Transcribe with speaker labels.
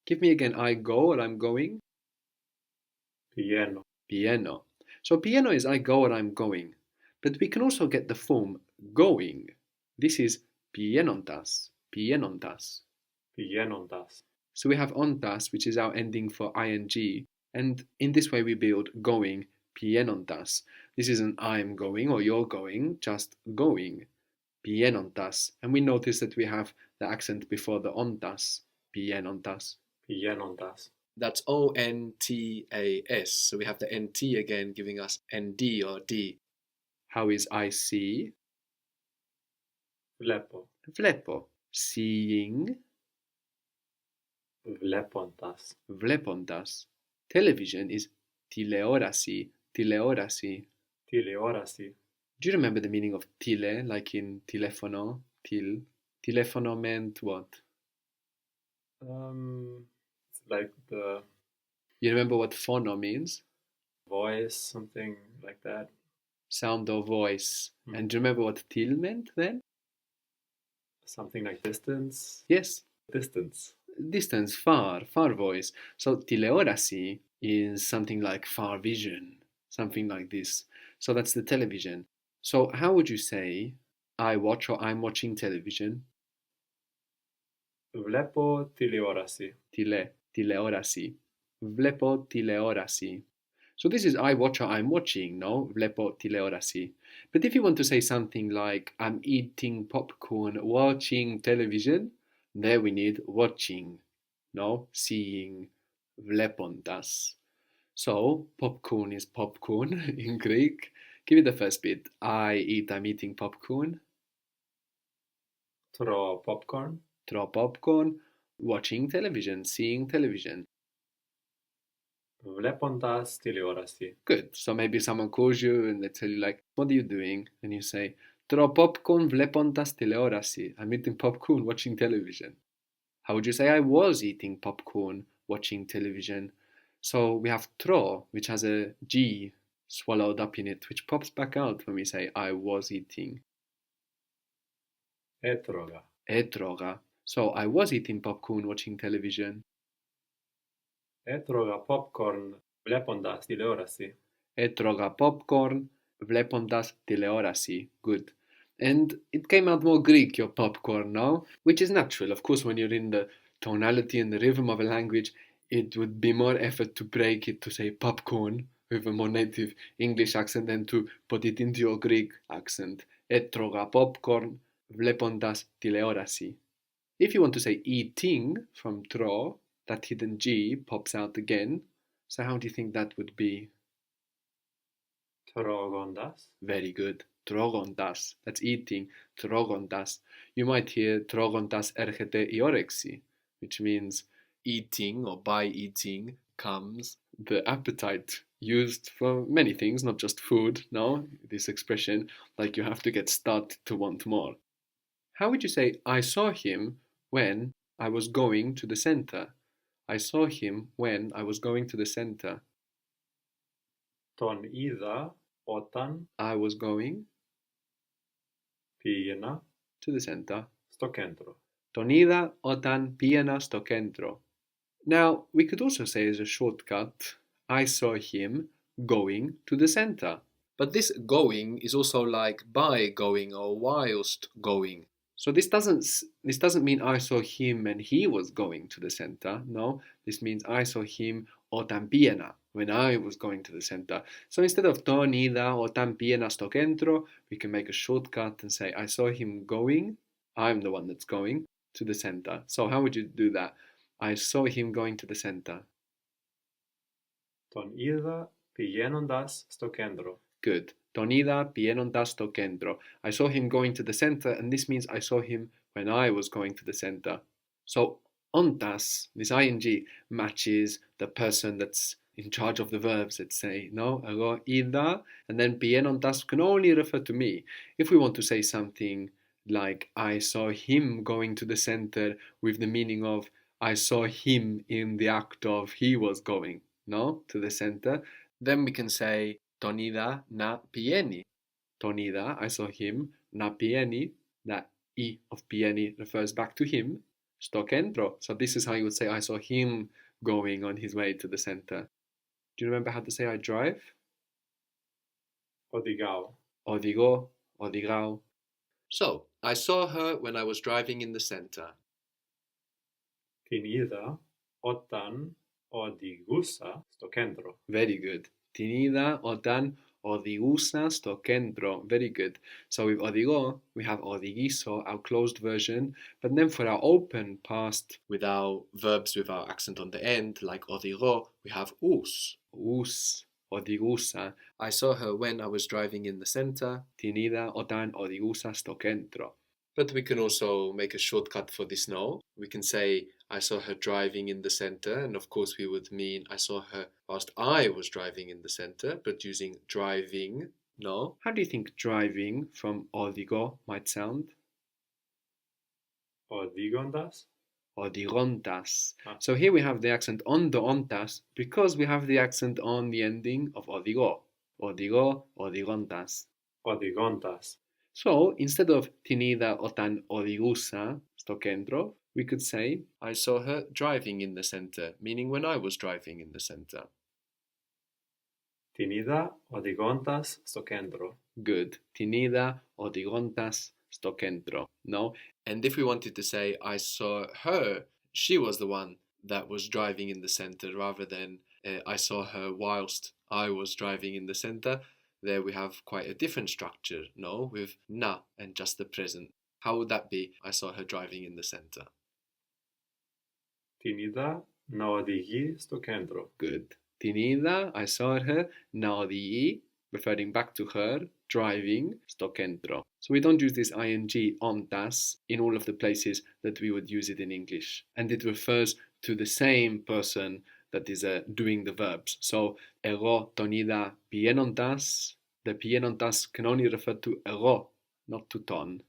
Speaker 1: Give me again I go or I'm going.
Speaker 2: Pieno.
Speaker 1: Pieno. So pieno is I go or I'm going. But we can also get the form going. This is pienontas. Pienontas.
Speaker 2: Pienontas.
Speaker 1: So we have ontas, which is our ending for ing, and in this way we build going, pienontas. This isn't I'm going or you're going, just going, pienontas. And we notice that we have the accent before the ontas, pienontas.
Speaker 2: Pienontas.
Speaker 1: That's ontas. So we have the nt again giving us nd or d. How is I see?
Speaker 2: Vlepo.
Speaker 1: Vlepo. Seeing,
Speaker 2: Vlepontas.
Speaker 1: vlepontas. Television is tileorasi, tileorasi.
Speaker 2: Tileorasi.
Speaker 1: Do you remember the meaning of tile, like in telefono? Telefono meant what?
Speaker 2: It's like the
Speaker 1: You remember what phono means?
Speaker 2: voice, something like that.
Speaker 1: Sound or voice. And do you remember what til meant then?
Speaker 2: Something like distance.
Speaker 1: Yes,
Speaker 2: Distance.
Speaker 1: distance, far, far voice. So tileorasi is something like far vision, something like this. So that's the television. So how would you say I watch or I'm watching television?
Speaker 2: Vlepo tileorasi.
Speaker 1: Tileorasi. Vlepo tileorasi. So this is I watch or I'm watching, no? Vlepo tileorasi. But if you want to say something like I'm eating popcorn, watching television, there we need watching, no? Seeing, vlepontas. So popcorn is popcorn in Greek. Give me the first bit. I'm eating popcorn.
Speaker 2: Tro popcorn.
Speaker 1: Tro popcorn. Watching television, seeing television.
Speaker 2: Vlepontas tileorasi.
Speaker 1: Good. So maybe someone calls you and they tell you like, "What are you doing?" And you say, "Tro popcorn vlepontas teleorasi." I'm eating popcorn watching television. How would you say I was eating popcorn watching television? So we have tro, which has a G swallowed up in it, which pops back out when we say I was eating.
Speaker 2: Etroga.
Speaker 1: Etroga. So I was eating popcorn watching television.
Speaker 2: Etroga popcorn vlepontas tileorasi.
Speaker 1: Etroga popcorn vlepontas teleorasi. Good. And it came out more Greek, your popcorn now, which is natural. Of course, when you're in the tonality and the rhythm of a language, it would be more effort to break it to say popcorn with a more native English accent than to put it into your Greek accent. Etroga popcorn vlepontas teleorasi. If you want to say eating from tro, that hidden G pops out again. So how do you think that would be?
Speaker 2: Trogondas.
Speaker 1: Very good. Trogontas. That's eating. Trogontas. You might hear trogontas ergete iorexi, which means eating or by eating comes the appetite used for many things, not just food. No, this expression, like you have to get started to want more. How would you say I saw him when I was going to the center? I saw him when I was going to the center.
Speaker 2: Ton ida otan
Speaker 1: I was going
Speaker 2: piena
Speaker 1: to the center.
Speaker 2: sto kentro.
Speaker 1: Tonida otan piena sto kentro. Now, we could also say as a shortcut, I saw him going to the center. But this going is also like by going or whilst going. So this doesn't mean I saw him and he was going to the center. No, this means I saw him o tampiena when I was going to the center. So instead of ton ida o tampiena sto kentro, we can make a shortcut and say I saw him going. I'm the one that's going to the center. So how would you do that? I saw him going to the center.
Speaker 2: Ton ida pienondas sto kentro.
Speaker 1: Good. Tonida pienontas sto kentro. I saw him going to the center, and this means I saw him when I was going to the center. So ontas, this ing, matches the person that's in charge of the verbs, let's say. No, ago ida, and then pienontas can only refer to me. If we want to say something like I saw him going to the center with the meaning of I saw him in the act of he was going, no, to the center, then we can say Tonida na pieni. Tonida, I saw him, na pieni, that I of pieni refers back to him. στο κέντρο. So this is how you would say I saw him going on his way to the center. Do you remember how to say I drive?
Speaker 2: Οδηγάω.
Speaker 1: Οδηγώ, οδηγάω. So, I saw her when I was driving in the center.
Speaker 2: Την είδα όταν οδηγούσα στο κέντρο.
Speaker 1: Very good. Την είδα όταν οδηγούσα στο κέντρο. Very good. So with οδηγώ, we have οδηγήσω, our closed version. But then for our open past, with our verbs with our accent on the end, like οδηγώ, we have ous. Ous. Οδηγούσα. I saw her when I was driving in the center. Την είδα όταν οδηγούσα στο κέντρο. But we can also make a shortcut for this no. We can say, I saw her driving in the center, and of course we would mean I saw her whilst I was driving in the center, but using driving, no. How do you think driving from odigo might sound?
Speaker 2: Οδηγώντας.
Speaker 1: Odigontas. So here we have the accent on the ontas because we have the accent on the ending of odigo. Odigo, odigontas.
Speaker 2: Οδηγώντας.
Speaker 1: So instead of την είδα όταν οδηγούσα στο κέντρο, we could say I saw her driving in the center, meaning when I was driving in the center.
Speaker 2: Την είδα οδηγώντας στο κέντρο.
Speaker 1: Good. Την είδα οδηγώντας στο κέντρο. No? And if we wanted to say I saw her, she was the one that was driving in the center rather than I saw her whilst I was driving in the center, there we have quite a different structure, no? With na and just the present. How would that be? I saw her driving in the center.
Speaker 2: Την είδα να οδηγεί στο κέντρο.
Speaker 1: Good. Την είδα, I saw her, να οδηγεί, referring back to her, driving, στο κέντρο. So we don't use this ing on das in all of the places that we would use it in English. And it refers to the same person that is doing the verbs. So, εγώ τον είδα πηγαίνοντας, the πηγαίνοντας can only refer to εγώ, not to ton.